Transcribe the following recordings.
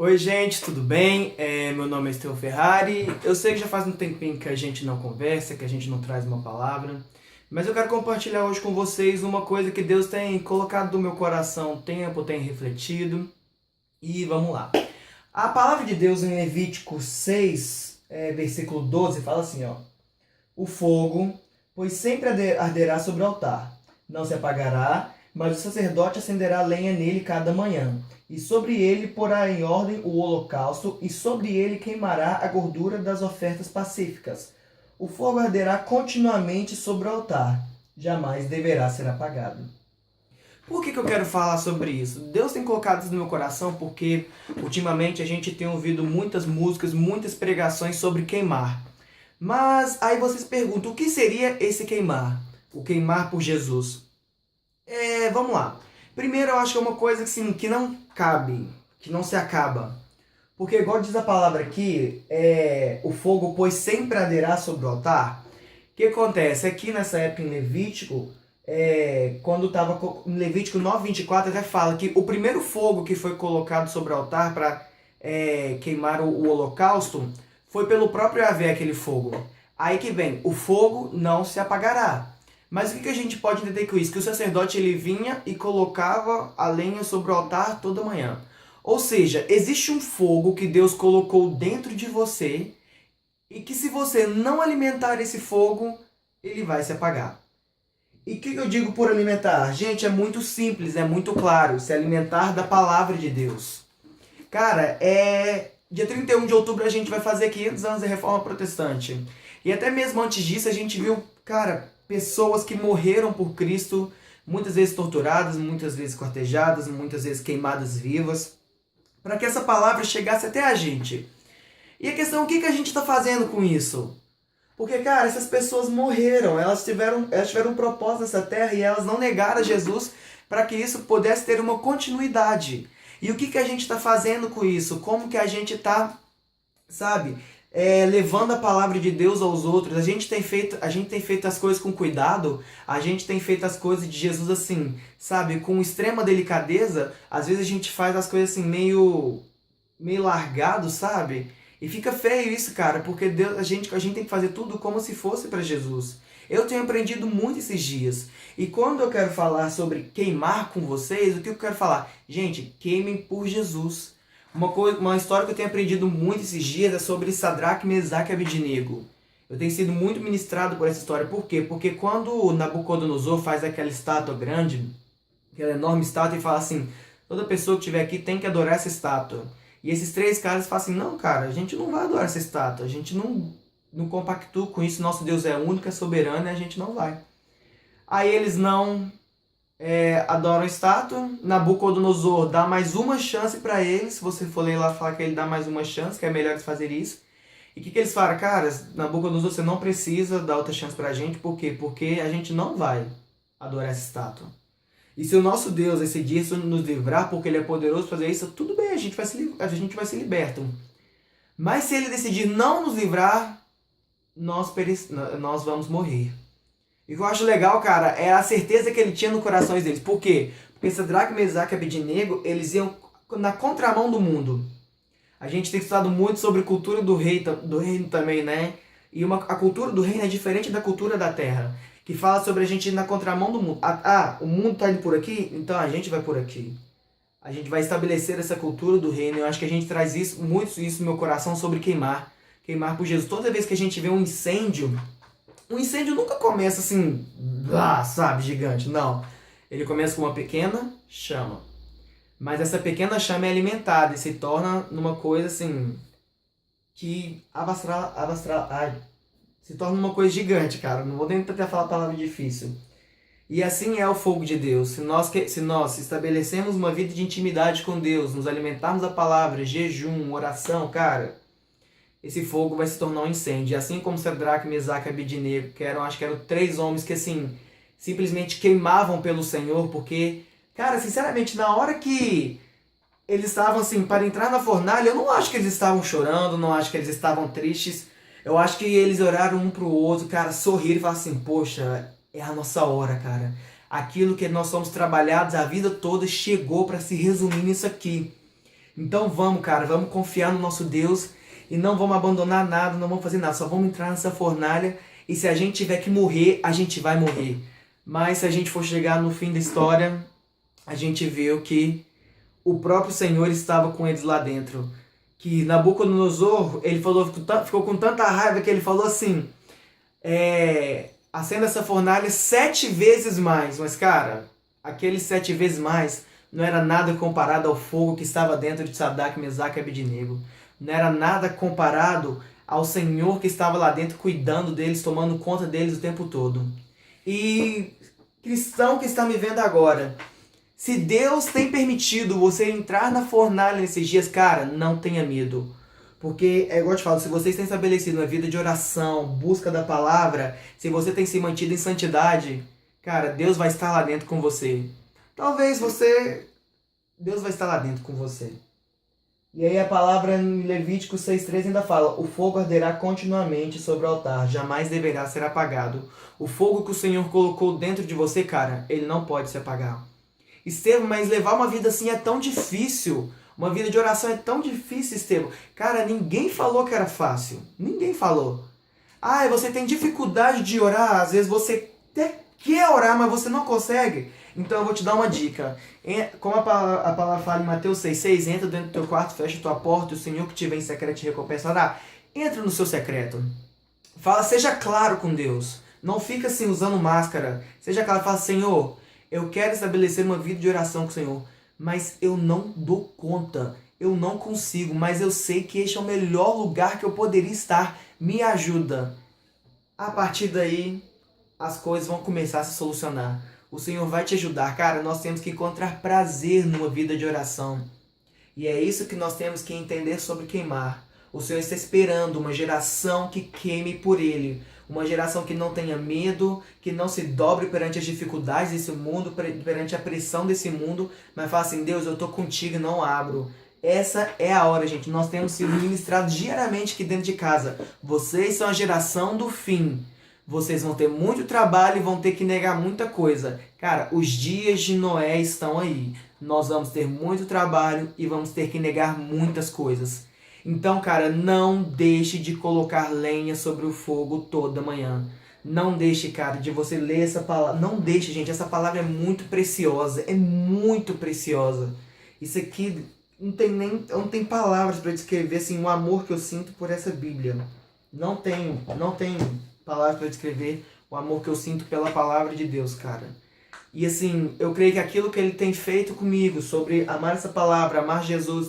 Oi, gente, tudo bem? Meu nome é Estevão Ferrari. Eu sei que já faz um tempinho que a gente não conversa, que a gente não traz uma palavra, mas eu quero compartilhar hoje com vocês uma coisa que Deus tem colocado no meu coração há um tempo, eu tenho refletido, e vamos lá. A palavra de Deus em Levítico 6, versículo 12, fala assim, ó: o fogo, pois sempre arderá sobre o altar, não se apagará, mas o sacerdote acenderá lenha nele cada manhã, e sobre ele porá em ordem o holocausto, e sobre ele queimará a gordura das ofertas pacíficas. O fogo arderá continuamente sobre o altar, jamais deverá ser apagado. Por que eu quero falar sobre isso? Deus tem colocado isso no meu coração porque ultimamente a gente tem ouvido muitas músicas, muitas pregações sobre queimar. Mas aí vocês perguntam, o que seria esse queimar? O queimar por Jesus. Vamos lá. Primeiro eu acho que é uma coisa assim, que não cabe, que não se acaba. Porque igual diz a palavra aqui, o fogo pois sempre arderá sobre o altar. O que acontece? Aqui nessa época em Levítico, quando estava em Levítico 9:24, até fala que o primeiro fogo que foi colocado sobre o altar para queimar o holocausto foi pelo próprio Yahvé aquele fogo. Aí que vem, o fogo não se apagará. Mas o que a gente pode entender com isso? Que o sacerdote ele vinha e colocava a lenha sobre o altar toda manhã. Ou seja, existe um fogo que Deus colocou dentro de você e que se você não alimentar esse fogo, ele vai se apagar. E o que eu digo por alimentar? Gente, é muito simples, é muito claro. Se alimentar da palavra de Deus. Cara, dia 31 de outubro a gente vai fazer 500 anos da Reforma Protestante. E até mesmo antes disso a gente viu, cara, pessoas que morreram por Cristo, muitas vezes torturadas, muitas vezes cortejadas, muitas vezes queimadas vivas, para que essa palavra chegasse até a gente. E a questão é o que a gente está fazendo com isso? Porque, cara, essas pessoas morreram, elas tiveram um propósito nessa terra e elas não negaram Jesus para que isso pudesse ter uma continuidade. E o que a gente está fazendo com isso? Como que a gente está, sabe, levando a palavra de Deus aos outros? A gente tem feito as coisas com cuidado, a gente tem feito as coisas de Jesus assim, sabe, com extrema delicadeza. Às vezes a gente faz as coisas assim meio largado, sabe? E fica feio isso, cara, porque a gente tem que fazer tudo como se fosse para Jesus. Eu tenho aprendido muito esses dias. E quando eu quero falar sobre queimar com vocês, o que eu quero falar? Gente, queimem por Jesus. Uma história que eu tenho aprendido muito esses dias é sobre Sadraque, Mesaque e Abednego. Eu tenho sido muito ministrado por essa história. Por quê? Porque quando Nabucodonosor faz aquela estátua grande, aquela enorme estátua, e fala assim, toda pessoa que estiver aqui tem que adorar essa estátua. E esses três caras falam assim, não, cara, a gente não vai adorar essa estátua, a gente não compactua com isso, nosso Deus é único, é soberano e a gente não vai. Aí eles não adoram a estátua, Nabucodonosor dá mais uma chance para eles, se você for ler lá, fala que ele dá mais uma chance, que é melhor eles fazer isso. E o que eles falam? Cara, Nabucodonosor, você não precisa dar outra chance pra gente, por quê? Porque a gente não vai adorar essa estátua. E se o nosso Deus decidir nos livrar, porque Ele é poderoso para fazer isso, tudo bem, a gente vai ser liberto. Mas se Ele decidir não nos livrar, nós vamos morrer. E o que eu acho legal, cara, é a certeza que Ele tinha no coração deles. Por quê? Porque Sadraque, Mesaque e Abednego, eles iam na contramão do mundo. A gente tem estudado muito sobre a cultura do reino também, né? E a cultura do reino é diferente da cultura da terra, que fala sobre a gente ir na contramão do mundo. O mundo está indo por aqui, então a gente vai por aqui. A gente vai estabelecer essa cultura do reino. Eu acho que a gente traz muito isso no meu coração sobre queimar. Queimar por Jesus. Toda vez que a gente vê um incêndio nunca começa assim, sabe, gigante. Não. Ele começa com uma pequena chama. Mas essa pequena chama é alimentada e se torna numa coisa assim, que se torna uma coisa gigante, cara. Não vou nem tentar falar a palavra difícil. E assim é o fogo de Deus. Se nós estabelecemos uma vida de intimidade com Deus, nos alimentarmos da palavra, jejum, oração, cara, esse fogo vai se tornar um incêndio. E assim como Sadraque, Mesaque e Abednego, acho que eram três homens que assim, simplesmente queimavam pelo Senhor, porque, cara, sinceramente, na hora que eles estavam assim, para entrar na fornalha, eu não acho que eles estavam chorando, não acho que eles estavam tristes. Eu acho que eles oraram um pro outro, cara, sorriram e falaram assim, poxa, é a nossa hora, cara. Aquilo que nós somos trabalhados a vida toda chegou para se resumir nisso aqui. Então vamos, cara, vamos confiar no nosso Deus e não vamos abandonar nada, não vamos fazer nada, só vamos entrar nessa fornalha e se a gente tiver que morrer, a gente vai morrer. Mas se a gente for chegar no fim da história, a gente vê que o próprio Senhor estava com eles lá dentro. Que Nabucodonosor, ele falou, ficou com tanta raiva que ele falou assim, acenda essa fornalha 7 vezes mais. Mas cara, aqueles 7 vezes mais não era nada comparado ao fogo que estava dentro de Sadraque, Mesaque e Abednego. Não era nada comparado ao Senhor que estava lá dentro cuidando deles, tomando conta deles o tempo todo. E cristão que está me vendo agora, se Deus tem permitido você entrar na fornalha nesses dias, cara, não tenha medo. Porque, é igual eu te falo, se vocês têm estabelecido uma vida de oração, busca da palavra, se você tem se mantido em santidade, cara, Deus vai estar lá dentro com você. Talvez Deus vai estar lá dentro com você. E aí a palavra em Levítico 6,13 ainda fala, o fogo arderá continuamente sobre o altar, jamais deverá ser apagado. O fogo que o Senhor colocou dentro de você, cara, ele não pode se apagar. Estevão, mas levar uma vida assim é tão difícil. Uma vida de oração é tão difícil, Estevão. Cara, ninguém falou que era fácil. Ninguém falou. Ah, você tem dificuldade de orar. Às vezes você até quer orar, mas você não consegue. Então eu vou te dar uma dica. Como a palavra fala em Mateus 6,6, entra dentro do teu quarto, fecha a tua porta e o Senhor que te vem em secreto te recompensará. Entra no seu secreto. Fala, seja claro com Deus. Não fica assim usando máscara. Seja claro, fala, Senhor, eu quero estabelecer uma vida de oração com o Senhor, mas eu não dou conta, eu não consigo, mas eu sei que este é o melhor lugar que eu poderia estar, me ajuda. A partir daí, as coisas vão começar a se solucionar. O Senhor vai te ajudar, cara, nós temos que encontrar prazer numa vida de oração. E é isso que nós temos que entender sobre queimar. O Senhor está esperando uma geração que queime por Ele. Uma geração que não tenha medo, que não se dobre perante as dificuldades desse mundo, perante a pressão desse mundo, mas fala assim, Deus, eu estou contigo e não abro. Essa é a hora, gente. Nós temos sido ministrados diariamente aqui dentro de casa. Vocês são a geração do fim. Vocês vão ter muito trabalho e vão ter que negar muita coisa. Cara, os dias de Noé estão aí. Nós vamos ter muito trabalho e vamos ter que negar muitas coisas. Então, cara, não deixe de colocar lenha sobre o fogo toda manhã. Não deixe, cara, de você ler essa palavra. Não deixe, gente, essa palavra é muito preciosa. É muito preciosa. Isso aqui não tem palavras para descrever assim, o amor que eu sinto por essa Bíblia. Não tenho palavras para descrever o amor que eu sinto pela palavra de Deus, cara. E assim, eu creio que aquilo que Ele tem feito comigo, sobre amar essa palavra, amar Jesus,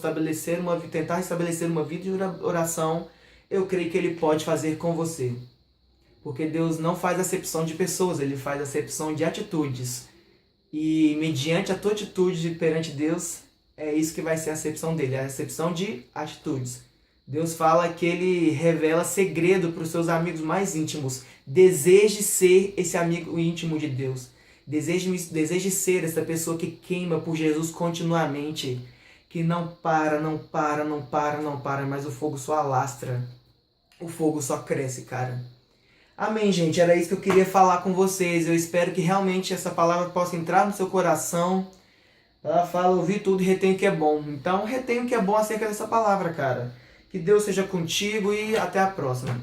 tentar estabelecer uma vida de oração, eu creio que Ele pode fazer com você. Porque Deus não faz acepção de pessoas, Ele faz acepção de atitudes. E mediante a tua atitude perante Deus, é isso que vai ser a acepção dele, a acepção de atitudes. Deus fala que Ele revela segredo para os seus amigos mais íntimos. Deseje ser esse amigo íntimo de Deus. Deseje ser essa pessoa que queima por Jesus continuamente. Que não para, mas o fogo só alastra. O fogo só cresce, cara. Amém, gente. Era isso que eu queria falar com vocês. Eu espero que realmente essa palavra possa entrar no seu coração. Ela fala, ouvir tudo e retém o que é bom. Então, retém o que é bom acerca dessa palavra, cara. Que Deus seja contigo e até a próxima.